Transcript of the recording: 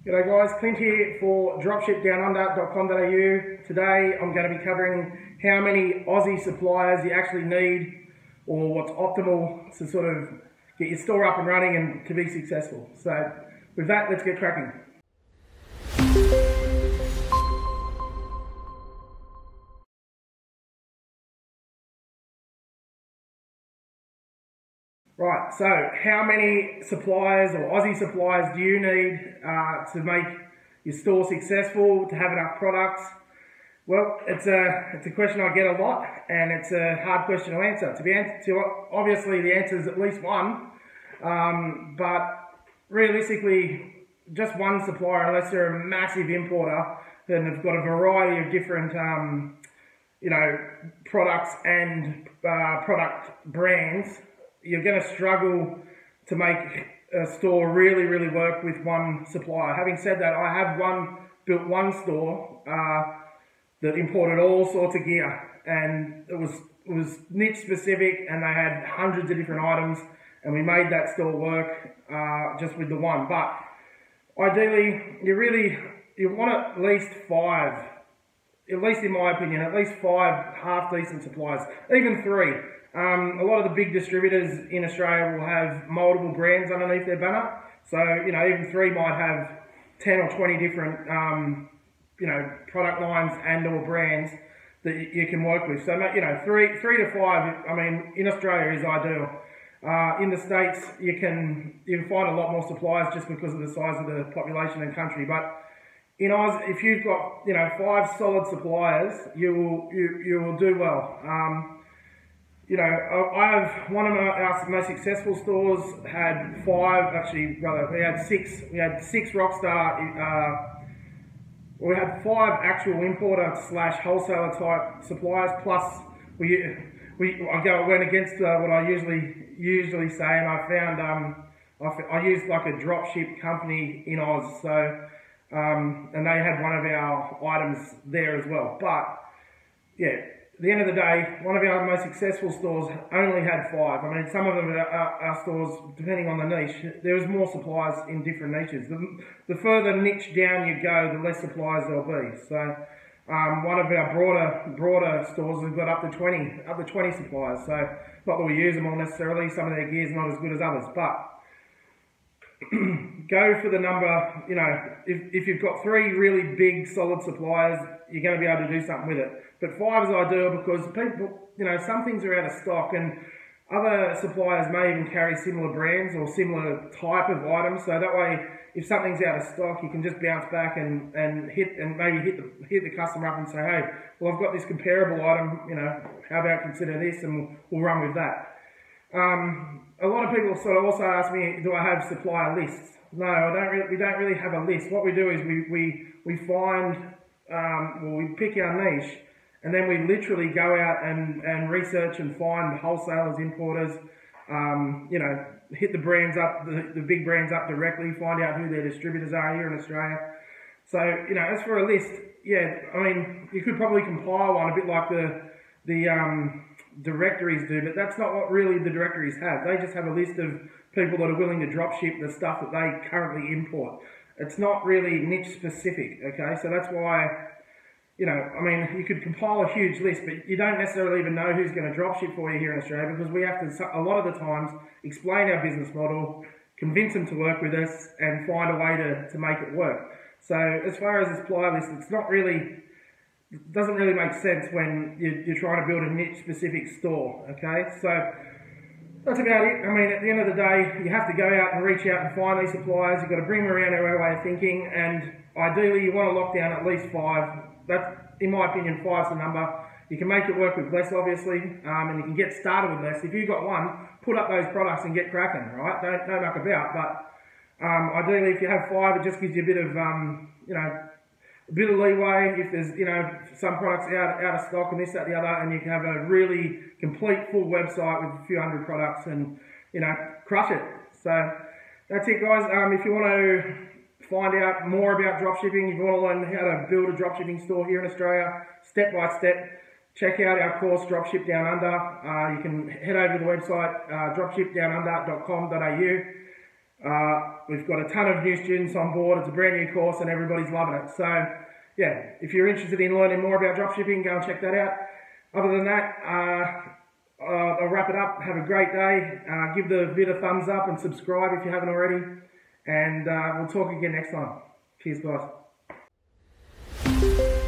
G'day guys, Klint here for dropshipdownunder.com.au. Today I'm going to be covering how many Aussie suppliers you actually need, or what's optimal to sort of get your store up and running and to be successful. So with that, let's get cracking. Right, so how many suppliers or Aussie suppliers do you need to make your store successful, to have enough products? Well, it's a question I get a lot, and it's a hard question to answer. Obviously the answer is at least one, but realistically, just one supplier, unless they're a massive importer, then they've got a variety of different products and product brands. You're going to struggle to make a store really work with one supplier. Having said that, I have built one store that imported all sorts of gear, and it was niche specific, and they had hundreds of different items, and we made that store work just with the one. But ideally, you want at least five, at least in my opinion, at least five half decent suppliers, even three. A lot of the big distributors in Australia will have multiple brands underneath their banner. So, even three might have 10 or 20 different, product lines and or brands that you can work with. So, three to five, in Australia is ideal. In the States, you can find a lot more suppliers just because of the size of the population and country. But in Oz, if you've got, five solid suppliers, you will do well. I have one of our most successful stores had we had six Rockstar. We had five actual importer / wholesaler type suppliers. Plus, I went against what I usually say, and I found I used like a dropship company in Oz. So and they had one of our items there as well. But yeah. At the end of the day, one of our most successful stores only had five. Some of them are our stores, depending on the niche, there was more suppliers in different niches. The further niche down you go, the less suppliers there'll be. So one of our broader stores has got up to 20 suppliers. So not that we use them all necessarily, some of their gear's not as good as others, but go for the number, if you've got three really big solid suppliers, you're going to be able to do something with it. But five is ideal because people, some things are out of stock, and other suppliers may even carry similar brands or similar type of items. So that way, if something's out of stock, you can just bounce back and hit the customer up and say, hey, well, I've got this comparable item, how about consider this, and we'll run with that. A lot of people sort of also ask me, do I have supplier lists? No, we don't really have a list. What we do is we find, we pick our niche, and then we literally go out and research and find wholesalers, importers, hit the brands up, the big brands up directly, find out who their distributors are here in Australia. So, as for a list, you could probably compile one a bit like the directories do, but that's not what really the directories have. They just have a list of people that are willing to drop ship the stuff that they currently import. It's not really niche specific, okay? So that's why, you could compile a huge list, but you don't necessarily even know who's going to drop ship for you here in Australia, because we have to, a lot of the times, explain our business model, convince them to work with us, and find a way to make it work. So as far as the supplier list, it doesn't really make sense when you're trying to build a niche specific store, okay? So that's about it. At the end of the day, you have to go out and reach out and find these suppliers. You've got to bring them around our way of thinking, and ideally you want to lock down at least five. That's, in my opinion, five's the number. You can make it work with less, obviously, and you can get started with less. If you've got one, put up those products and get cracking, right? Don't muck about. But ideally, if you have five, it just gives you a bit of, a bit of leeway if there's, some products out of stock and this, that, the other, and you can have a really complete full website with a few hundred products and, crush it. So that's it, guys. If you want to find out more about dropshipping, if you want to learn how to build a dropshipping store here in Australia, step by step, check out our course, Dropship Downunder. You can head over to the website, dropshipdownunder.com.au. We've got a ton of new students on board. It's a brand new course and everybody's loving it. So yeah, if you're interested in learning more about dropshipping, go and check that out. Other than that, I'll wrap it up. Have a great day. Give the vid a thumbs up and subscribe if you haven't already. And we'll talk again next time. Cheers, guys.